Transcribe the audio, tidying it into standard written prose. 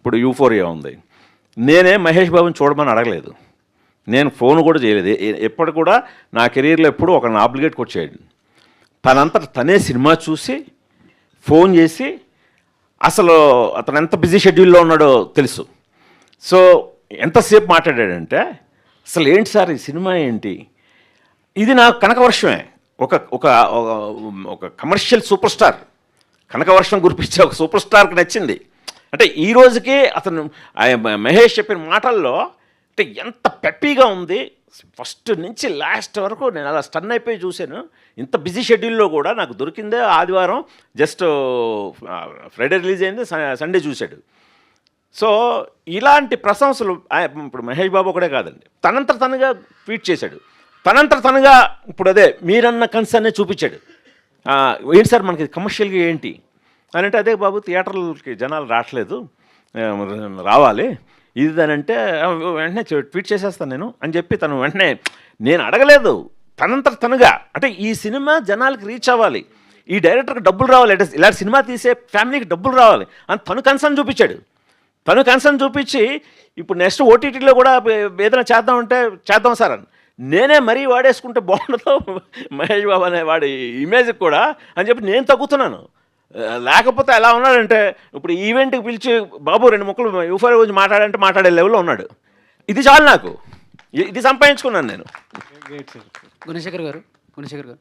ఇప్పుడు యూఫోరియా ఉంది. నేనే మహేష్ బాబుని చూడమని అడగలేదు, నేను ఫోన్ కూడా చేయలేదు. ఎప్పుడు కూడా నా కెరీర్లో ఎప్పుడు ఒకరిని ఆబ్లిగేట్కి వచ్చేయండి. తనంతట తనే సినిమా చూసి ఫోన్ చేసి అసలు అతను ఎంత బిజీ షెడ్యూల్లో ఉన్నాడో తెలుసు. సో ఎంతసేపు మాట్లాడాడంటే, అసలు ఏంటి సార్ ఈ సినిమా ఏంటి, ఇది నాకు కనకవర్షమే. ఒక ఒక ఒక కమర్షియల్ సూపర్ స్టార్, కనకవర్షం గురిపించే ఒక సూపర్ స్టార్కి నచ్చింది. అంటే ఈ రోజుకి అతను మహేష్ చెప్పిన మాటల్లో అంటే ఎంత పెప్పీగా ఉంది. ఫస్ట్ నుంచి లాస్ట్ వరకు నేను అలా స్టన్ అయిపోయి చూశాను. ఇంత బిజీ షెడ్యూల్లో కూడా నాకు దొరికిందే ఆదివారం, జస్ట్ ఫ్రైడే రిలీజ్ అయింది, సండే చూశాడు. సో ఇలాంటి ప్రశంసలు ఇప్పుడు మహేష్ బాబు ఒకడే కాదండి, తనంతట తనుగా ట్వీట్ చేశాడు, తనంతట తనుగా ఇప్పుడు అదే మీరన్న కన్సర్నే చూపించాడు. ఏంటి సార్ మనకి కమర్షియల్గా ఏంటి అని అంటే, అదే బాబు థియేటర్లకి జనాలు రావట్లేదు, రావాలి ఇది అని అంటే, వెంటనే ట్వీట్ చేసేస్తాను నేను అని చెప్పి తను వెంటనే, నేను అడగలేదు, తనంతట తనుగా. అంటే ఈ సినిమా జనాలకి రీచ్ అవ్వాలి, ఈ డైరెక్టర్కి డబ్బులు రావాలి, ఇలాంటి సినిమా తీసే ఫ్యామిలీకి డబ్బులు రావాలి అని తను కన్సర్న్ చూపించాడు. తను కన్సర్న్ చూపించి ఇప్పుడు నెక్స్ట్ ఓటీటీలో కూడా ఏదైనా చేద్దామంటే చేద్దాం సార్ అని, నేనే మరీ వాడేసుకుంటే బాగుండదు మహేష్ బాబు అనే వాడి ఇమేజ్కి కూడా అని చెప్పి నేను తగ్గుతున్నాను. లేకపోతే ఎలా ఉన్నాడంటే, ఇప్పుడు ఈవెంట్కి పిలిచి బాబు 2 ముక్కలు యూఫోరియా గురించి మాట్లాడంటే మాట్లాడే లెవెల్లో ఉన్నాడు. ఇది చాలు నాకు, ఇది సంపాదించుకున్నాను నేను. గుణశేఖర్ గారు